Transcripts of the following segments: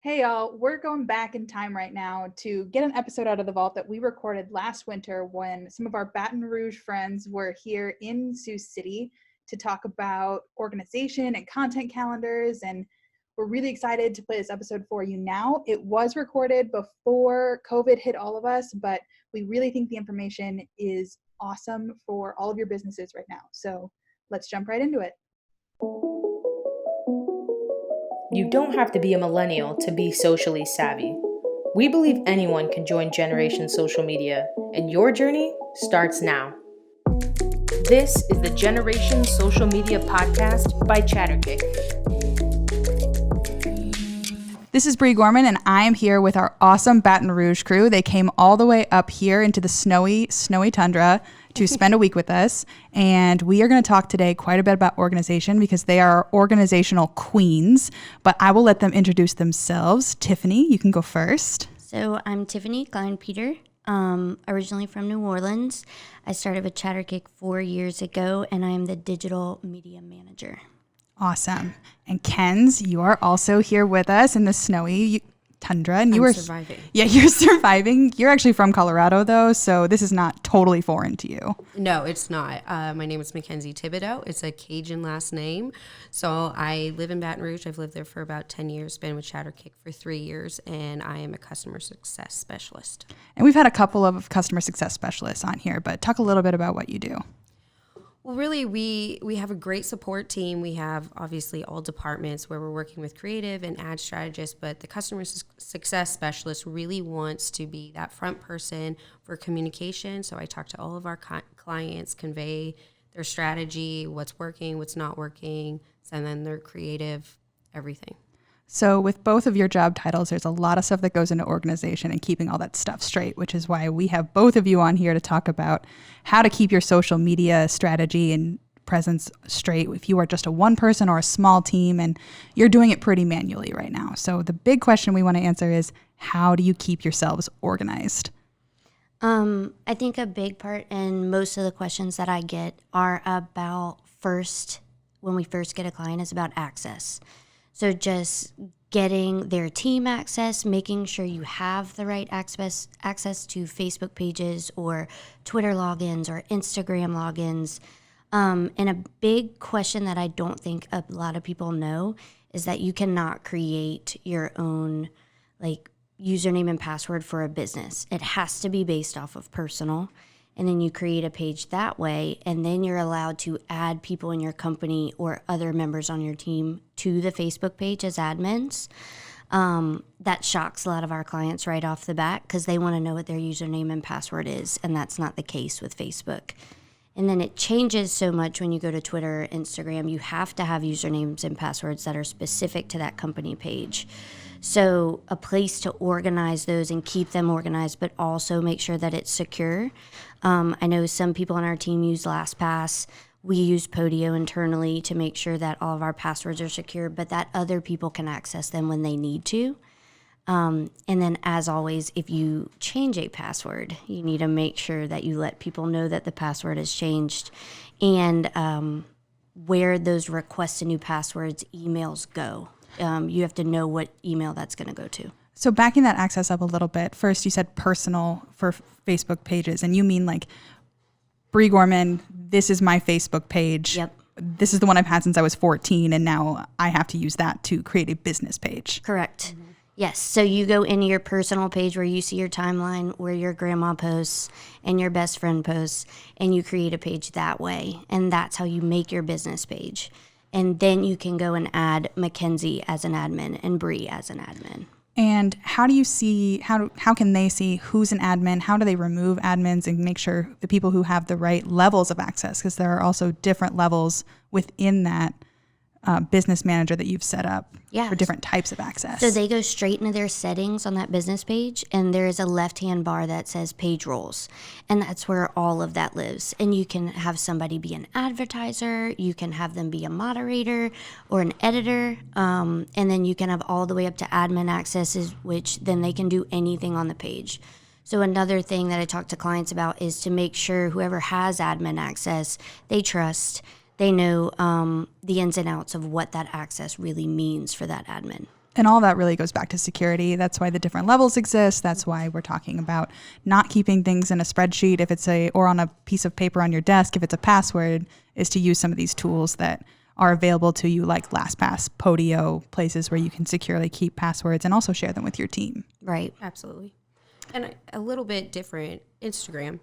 Hey y'all, we're going back in time right now to get an episode out of the vault that we recorded last winter when some of our Baton Rouge friends were here in Sioux City to talk about organization and content calendars, and we're really excited to play this episode for you now. It was recorded before COVID hit all of us, but we really think the information is awesome for all of your businesses right now. So let's jump right into it. You don't have to be a millennial to be socially savvy. We believe anyone can join Generation Social Media, and your journey starts now. This is the Generation Social Media Podcast by Chatterkick. This is Bree Gorman, and I am here with our awesome Baton Rouge crew. They came all the way up here into the snowy tundra to spend a week with us, and we are going to talk today quite a bit about organization because they are organizational queens, but I will let them introduce themselves. Tiffany, you can go first. So I'm Tiffany Klein-Peter, originally from New Orleans. I started with Chatterkick 4 years ago, and I am the digital media manager. Awesome. And Kenz, you are also here with us in the snowy tundra. And I'm surviving. Yeah, you're surviving. You're actually from Colorado, though, so this is not totally foreign to you. No, it's not. My name is Mackenzie Thibodeau. It's a Cajun last name. So I live in Baton Rouge. I've lived there for about 10 years, been with Chatterkick for 3 years, and I am a customer success specialist. And we've had a couple of customer success specialists on here, but talk a little bit about what you do. Well, really, we have a great support team. We have, obviously, all departments where we're working with creative and ad strategists, but the customer success specialist really wants to be that front person for communication. So I talk to all of our clients, convey their strategy, what's working, what's not working, send them their creative, everything. So with both of your job titles, there's a lot of stuff that goes into organization and keeping all that stuff straight, which is why we have both of you on here to talk about how to keep your social media strategy and presence straight if you are just a one person or a small team and you're doing it pretty manually right now. So the big question we want to answer is, how do you keep yourselves organized? I think a big part, and most of the questions that I get are about when we first get a client, is about access. So just getting their team access, making sure you have the right access to Facebook pages or Twitter logins or Instagram logins. And a big question that I don't think a lot of people know is that you cannot create your own username and password for a business. It has to be based off of personal. And then you create a page that way, and then you're allowed to add people in your company or other members on your team to the Facebook page as admins. That shocks a lot of our clients right off the bat because they want to know what their username and password is, and that's not the case with Facebook. And then it changes so much when you go to Twitter or Instagram. You have to have usernames and passwords that are specific to that company page. So a place to organize those and keep them organized, but also make sure that it's secure. I know some people on our team use LastPass. We use Podio internally to make sure that all of our passwords are secure, but that other people can access them when they need to. And then, as always, if you change a password, you need to make sure that you let people know that the password has changed, and where those requests to new passwords emails go. You have to know what email that's going to go to. So backing that access up a little bit, first you said personal for Facebook pages, and you mean like, Bree Gorman, this is my Facebook page. Yep. This is the one I've had since I was 14, and now I have to use that to create a business page. Correct. Mm-hmm. Yes. So you go into your personal page where you see your timeline, where your grandma posts and your best friend posts, and you create a page that way. And that's how you make your business page. And then you can go and add Mackenzie as an admin and Bree as an admin. And how do you see, how can they see who's an admin? How do they remove admins and make sure the people who have the right levels of access? Because there are also different levels within that business manager that you've set up for different types of access. So they go straight into their settings on that business page, and there is a left-hand bar that says page roles, and that's where all of that lives. And you can have somebody be an advertiser, you can have them be a moderator or an editor, and then you can have all the way up to admin accesses, which then they can do anything on the page. So another thing that I talk to clients about is to make sure whoever has admin access, they trust. They know the ins and outs of what that access really means for that admin. And all that really goes back to security. That's why the different levels exist. That's why we're talking about not keeping things in a spreadsheet or on a piece of paper on your desk if it's a password, is to use some of these tools that are available to you, like LastPass, Podio, places where you can securely keep passwords and also share them with your team. Right. Absolutely. And a little bit different, Instagram.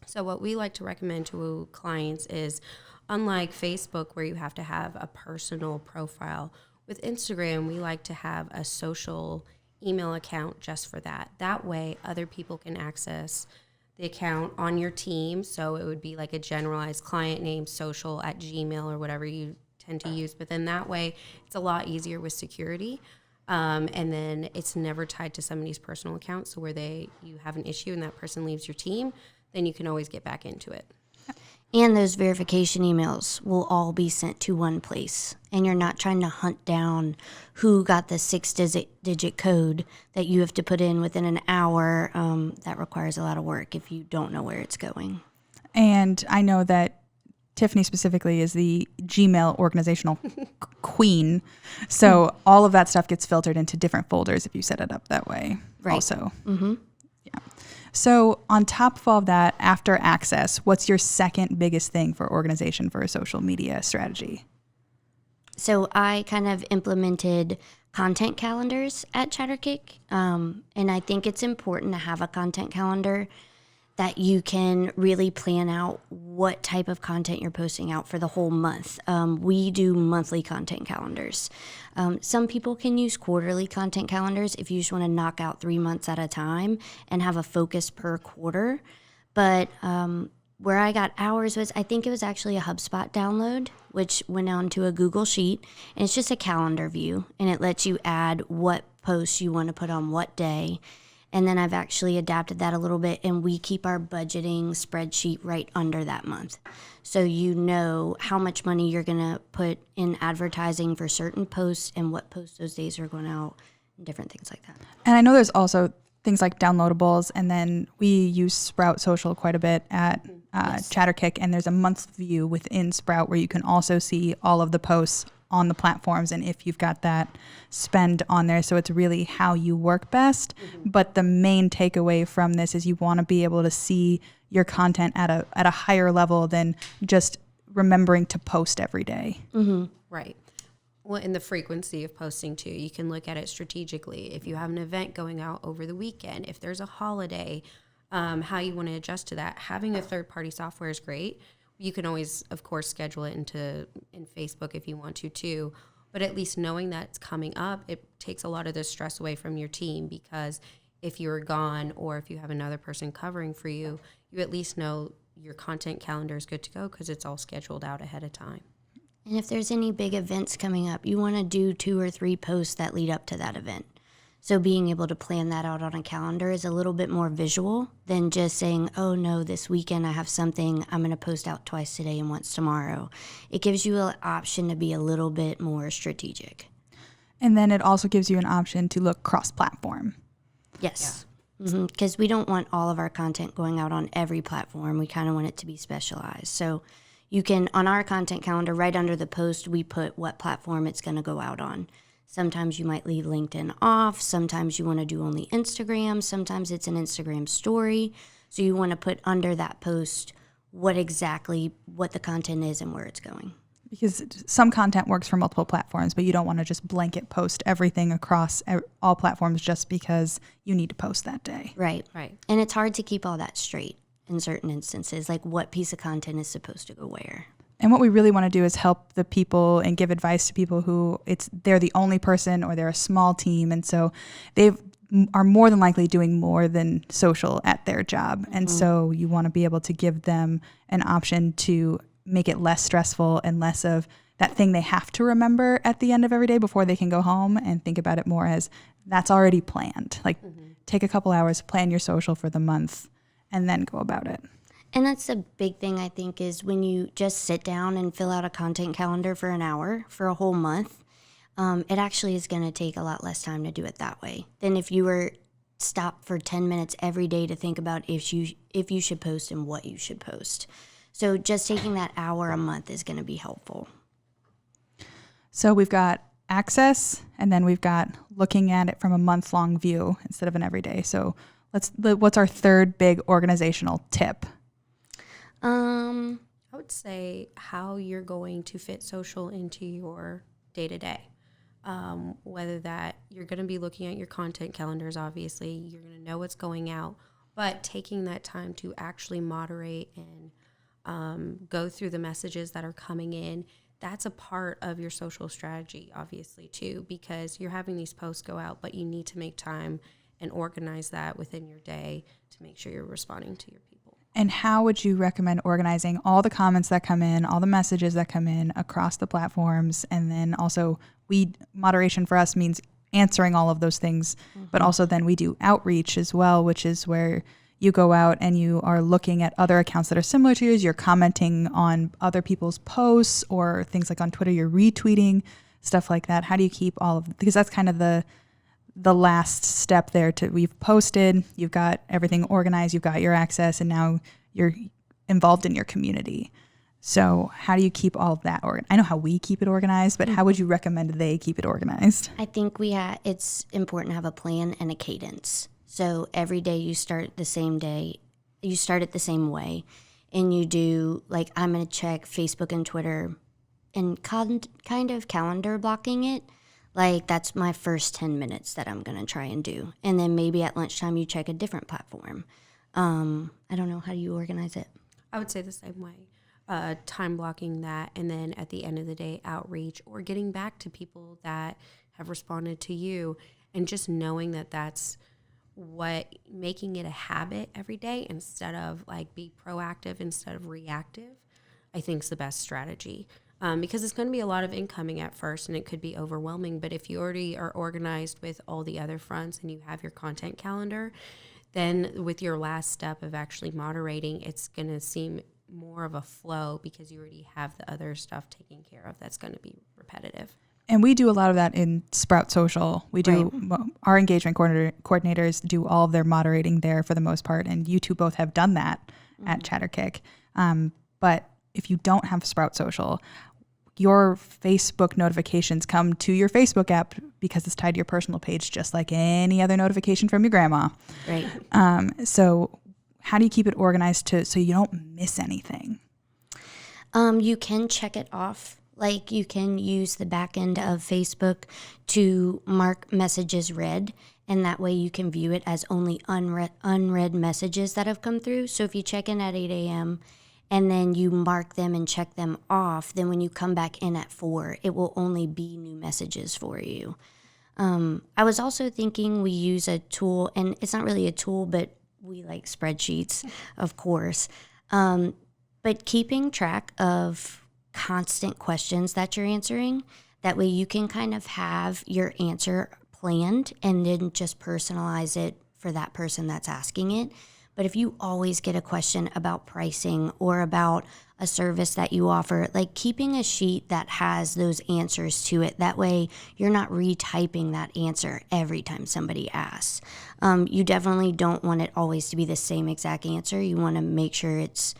So what we like to recommend to clients is, unlike Facebook where you have to have a personal profile, with Instagram, we like to have a social email account just for that. That way, other people can access the account on your team. So it would be like a generalized client name, social@gmail or whatever you tend to use. But then that way, it's a lot easier with security. And then it's never tied to somebody's personal account. So where you have an issue and that person leaves your team, then you can always get back into it. And those verification emails will all be sent to one place. And you're not trying to hunt down who got the 6-digit code that you have to put in within an hour. That requires a lot of work if you don't know where it's going. And I know that Tiffany specifically is the Gmail organizational queen. So all of that stuff gets filtered into different folders if you set it up that way. Right. Also. Mm-hmm. Yeah. So on top of all of that, after access, what's your second biggest thing for organization for a social media strategy? So I kind of implemented content calendars at Chatterkick. And I think it's important to have a content calendar that you can really plan out what type of content you're posting out for the whole month. We do monthly content calendars. Some people can use quarterly content calendars if you just want to knock out 3 months at a time and have a focus per quarter. But where I got ours was, I think it was actually a HubSpot download, which went onto a Google Sheet. And it's just a calendar view, and it lets you add what posts you want to put on what day. And then I've actually adapted that a little bit, and we keep our budgeting spreadsheet right under that month. So you know how much money you're going to put in advertising for certain posts and what posts those days are going out and different things like that. And I know there's also things like downloadables, and then we use Sprout Social quite a bit at Chatterkick, and there's a month view within Sprout where you can also see all of the posts on the platforms and if you've got that spend on there. So it's really how you work best. Mm-hmm. But the main takeaway from this is you want to be able to see your content at a higher level than just remembering to post every day. Mm-hmm. Right. Well, and the frequency of posting too. You can look at it strategically. If you have an event going out over the weekend, if there's a holiday, how you want to adjust to that. Having a third-party software is great. You can always, of course, schedule it in Facebook if you want to too. But at least knowing that it's coming up, it takes a lot of the stress away from your team, because if you're gone or if you have another person covering for you, you at least know your content calendar is good to go because it's all scheduled out ahead of time. And if there's any big events coming up, you want to do 2 or 3 posts that lead up to that event. So being able to plan that out on a calendar is a little bit more visual than just saying, oh no, this weekend I have something, I'm going to post out twice today and once tomorrow. It gives you an option to be a little bit more strategic. And then it also gives you an option to look cross-platform. Yes. Because we don't want all of our content going out on every platform. We kind of want it to be specialized. So you can, on our content calendar, right under the post, we put what platform it's going to go out on. Sometimes you might leave LinkedIn off. Sometimes you want to do only Instagram. Sometimes it's an Instagram story. So you want to put under that post what the content is and where it's going. Because some content works for multiple platforms, but you don't want to just blanket post everything across all platforms just because you need to post that day. Right. And it's hard to keep all that straight in certain instances, like what piece of content is supposed to go where. And what we really want to do is help the people and give advice to people who they're the only person or they're a small team. And so they are more than likely doing more than social at their job. And so you want to be able to give them an option to make it less stressful and less of that thing they have to remember at the end of every day before they can go home, and think about it more as that's already planned. Like take a couple hours, plan your social for the month, and then go about it. And that's a big thing, I think, is when you just sit down and fill out a content calendar for an hour for a whole month, it actually is going to take a lot less time to do it that way than if you were stopped for 10 minutes every day to think about if you should post and what you should post. So just taking that hour a month is going to be helpful. So we've got access, and then we've got looking at it from a month-long view instead of an everyday. So what's our third big organizational tip? I would say how you're going to fit social into your day-to-day. Whether that you're going to be looking at your content calendars, obviously, you're going to know what's going out, but taking that time to actually moderate and go through the messages that are coming in, that's a part of your social strategy, obviously, too, because you're having these posts go out, but you need to make time and organize that within your day to make sure you're responding to your people. And how would you recommend organizing all the comments that come in, all the messages that come in across the platforms? And then also moderation for us means answering all of those things, but also then we do outreach as well, which is where you go out and you are looking at other accounts that are similar to yours. You're commenting on other people's posts, or things like on Twitter, you're retweeting, stuff like that. How do you keep all of, because that's kind of the last step there. We've posted, you've got everything organized, you've got your access, and now you're involved in your community. So how do you keep all of that organized? I know how we keep it organized, but how would you recommend they keep it organized? I think it's important to have a plan and a cadence. So every day you start the same day, you start it the same way, and you do, like, I'm going to check Facebook and Twitter and kind of calendar blocking it. Like, that's my first 10 minutes that I'm going to try and do. And then maybe at lunchtime you check a different platform. I don't know. How do you organize it? I would say the same way. Time blocking that, and then at the end of the day, outreach, or getting back to people that have responded to you, and just knowing that that's making it a habit every day instead of like be proactive instead of reactive, I think is the best strategy. Because it's going to be a lot of incoming at first and it could be overwhelming. But if you already are organized with all the other fronts and you have your content calendar, then with your last step of actually moderating, it's going to seem more of a flow because you already have the other stuff taken care of that's going to be repetitive. And we do a lot of that in Sprout Social. We do, our engagement coordinators do all of their moderating there for the most part. And you two both have done that at Chatterkick. But if you don't have Sprout Social, your Facebook notifications come to your Facebook app because it's tied to your personal page, just like any other notification from your grandma. Right. So how do you keep it organized so you don't miss anything? You can check it off. Like, you can use the back end of Facebook to mark messages read, and that way you can view it as only unread messages that have come through. So if you check in at 8 a.m., and then you mark them and check them off, then when you come back in at 4, it will only be new messages for you. I was also thinking we use a tool, and it's not really a tool, but we like spreadsheets, of course. But keeping track of constant questions that you're answering, that way you can kind of have your answer planned and then just personalize it for that person that's asking it. But if you always get a question about pricing or about a service that you offer, like keeping a sheet that has those answers to it, that way you're not retyping that answer every time somebody asks. You definitely don't want it always to be the same exact answer. You want to make sure it's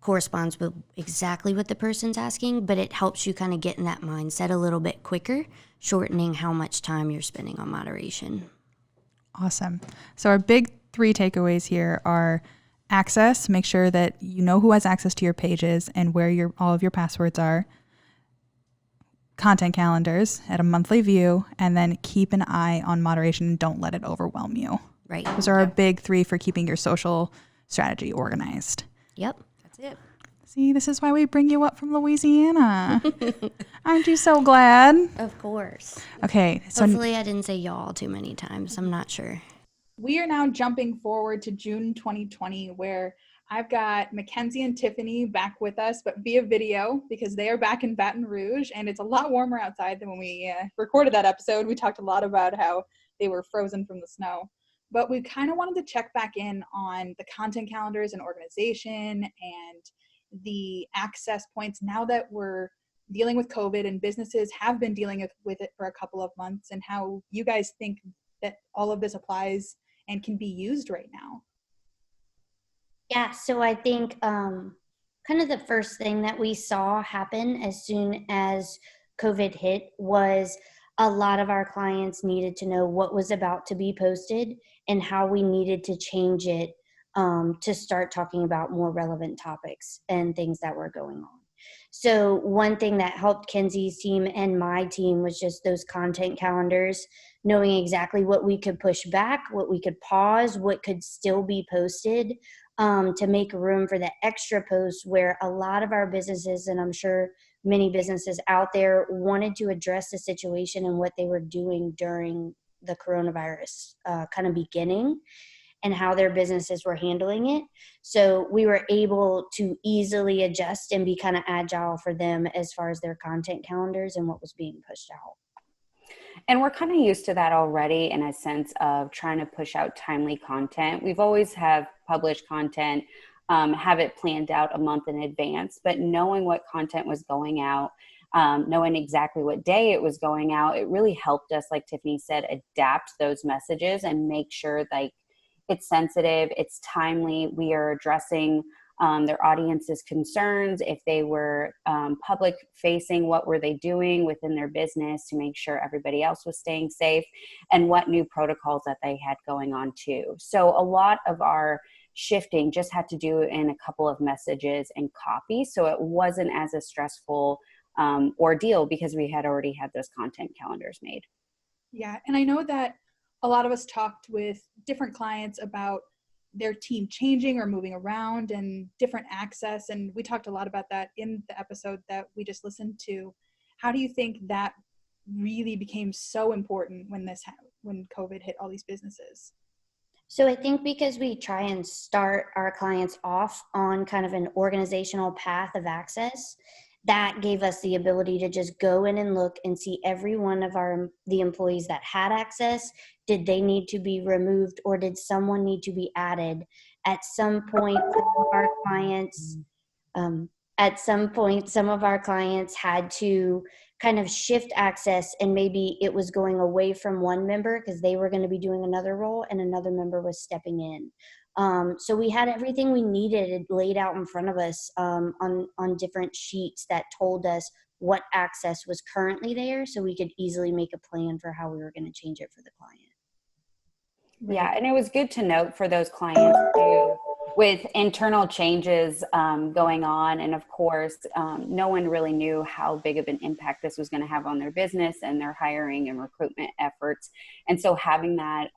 corresponds with exactly what the person's asking, but it helps you kind of get in that mindset a little bit quicker, shortening how much time you're spending on moderation. Awesome. So our big 3 takeaways here are access. Make sure that you know who has access to your pages and where all of your passwords are. Content calendars at a monthly view, and then keep an eye on moderation and don't let it overwhelm you. Right. Those are our big 3 for keeping your social strategy organized. Yep. That's it. See, this is why we bring you up from Louisiana. Aren't you so glad? Of course. Okay. So hopefully I didn't say y'all too many times. I'm not sure. We are now jumping forward to June 2020, where I've got Mackenzie and Tiffany back with us, but via video, because they are back in Baton Rouge, and it's a lot warmer outside than when we recorded that episode. We talked a lot about how they were frozen from the snow. But we kind of wanted to check back in on the content calendars and organization and the access points now that we're dealing with COVID and businesses have been dealing with it for a couple of months, and how you guys think that all of this applies and can be used right now. Yeah, so I think kind of the first thing that we saw happen as soon as COVID hit was a lot of our clients needed to know what was about to be posted and how we needed to change it to start talking about more relevant topics and things that were going on. So one thing that helped Kenzie's team and my team was just those content calendars, knowing exactly what we could push back, what we could pause, what could still be posted, to make room for the extra posts where a lot of our businesses, and I'm sure many businesses out there, wanted to address the situation and what they were doing during the coronavirus kind of beginning and how their businesses were handling it. So we were able to easily adjust and be kind of agile for them as far as their content calendars and what was being pushed out. And we're kind of used to that already in a sense of trying to push out timely content. We've always have published content, have it planned out a month in advance, but knowing what content was going out, knowing exactly what day it was going out, it really helped us, like Tiffany said, adapt those messages and make sure like it's sensitive, it's timely, we are addressing their audience's concerns. If they were public facing, what were they doing within their business to make sure everybody else was staying safe, and what new protocols that they had going on too. So a lot of our shifting just had to do in a couple of messages and copy. So it wasn't as a stressful ordeal because we had already had those content calendars made. Yeah, and I know that a lot of us talked with different clients about their team changing or moving around and different access. And we talked a lot about that in the episode that we just listened to. How do you think that really became so important when COVID hit all these businesses? So I think because we try and start our clients off on kind of an organizational path of access, that gave us the ability to just go in and look and see every one of the employees that had access. Did they need to be removed, or did someone need to be added? At some point, some of our clients had to kind of shift access, and maybe it was going away from one member because they were going to be doing another role and another member was stepping in. So we had everything we needed laid out in front of us on different sheets that told us what access was currently there, so we could easily make a plan for how we were going to change it for the client. Right. Yeah, and it was good to note for those clients too, with internal changes going on. And of course, no one really knew how big of an impact this was going to have on their business and their hiring and recruitment efforts. And so having that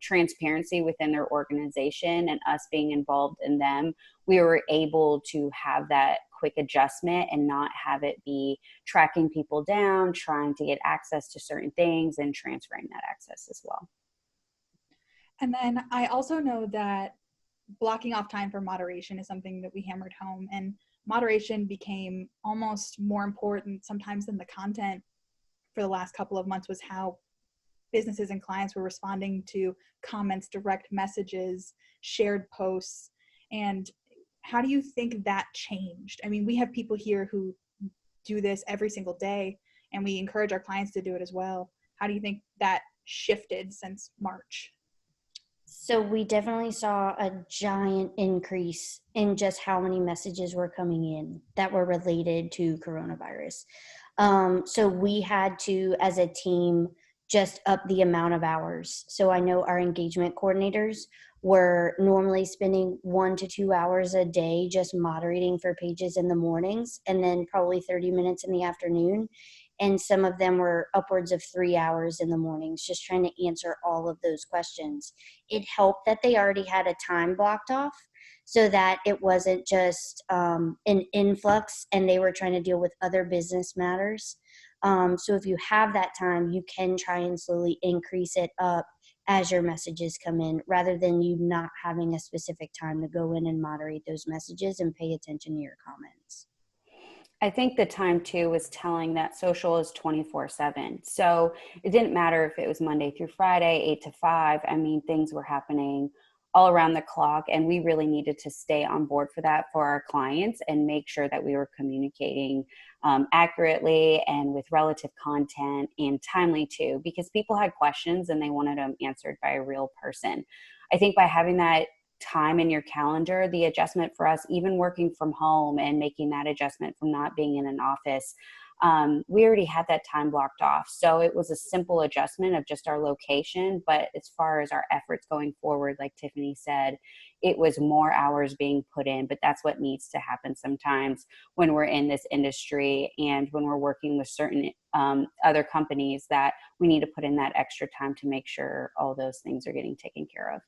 transparency within their organization and us being involved in them, we were able to have that quick adjustment and not have it be tracking people down, trying to get access to certain things and transferring that access as well. And then I also know that blocking off time for moderation is something that we hammered home, and moderation became almost more important sometimes than the content for the last couple of months, was how businesses and clients were responding to comments, direct messages, shared posts. And how do you think that changed? I mean, we have people here who do this every single day, and we encourage our clients to do it as well. How do you think that shifted since March? So we definitely saw a giant increase in just how many messages were coming in that were related to coronavirus. So we had to, as a team, just up the amount of hours. So I know our engagement coordinators were normally spending 1 to 2 hours a day just moderating for pages in the mornings, and then probably 30 minutes in the afternoon. And some of them were upwards of 3 hours in the mornings, just trying to answer all of those questions. It helped that they already had a time blocked off so that it wasn't just an influx and they were trying to deal with other business matters. So if you have that time, you can try and slowly increase it up as your messages come in, rather than you not having a specific time to go in and moderate those messages and pay attention to your comments. I think the time too was telling that social is 24/7. So it didn't matter if it was Monday through Friday, 8 to 5. I mean, things were happening all around the clock, and we really needed to stay on board for that for our clients and make sure that we were communicating accurately and with relative content and timely too, because people had questions and they wanted them answered by a real person. I think by having that time in your calendar, the adjustment for us, even working from home and making that adjustment from not being in an office, we already had that time blocked off. So it was a simple adjustment of just our location. But as far as our efforts going forward, like Tiffany said, it was more hours being put in. But that's what needs to happen sometimes when we're in this industry and when we're working with certain other companies, that we need to put in that extra time to make sure all those things are getting taken care of.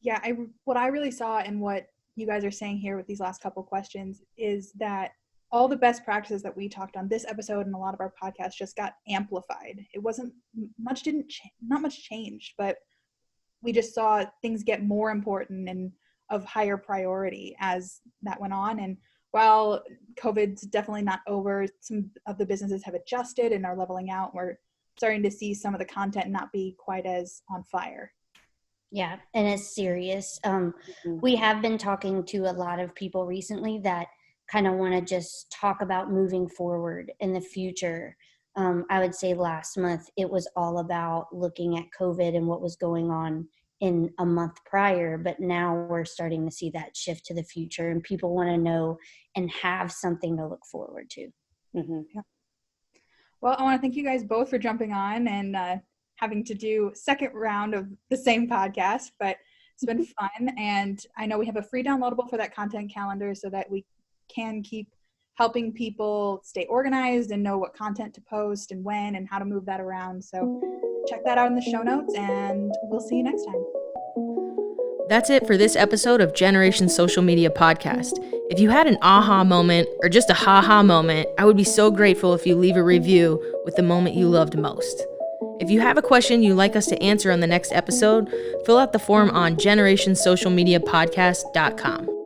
Yeah, what I really saw and what you guys are saying here with these last couple questions is that all the best practices that we talked on this episode and a lot of our podcasts just got amplified. It wasn't much, not much changed, but we just saw things get more important and of higher priority as that went on. And while COVID's definitely not over, some of the businesses have adjusted and are leveling out. We're starting to see some of the content not be quite as on fire. Yeah, and it's serious. We have been talking to a lot of people recently that kind of want to just talk about moving forward in the future. I would say last month, it was all about looking at COVID and what was going on in a month prior, but now we're starting to see that shift to the future, and people want to know and have something to look forward to. Mm-hmm. Yeah. Well, I want to thank you guys both for jumping on and having to do second round of the same podcast, but it's been fun. And I know we have a free downloadable for that content calendar so that we can keep helping people stay organized and know what content to post and when and how to move that around. So check that out in the show notes, and we'll see you next time. That's it for this episode of Generation Social Media Podcast. If you had an aha moment or just a ha-ha moment, I would be so grateful if you leave a review with the moment you loved most. If you have a question you'd like us to answer on the next episode, fill out the form on generationsocialmediapodcast.com.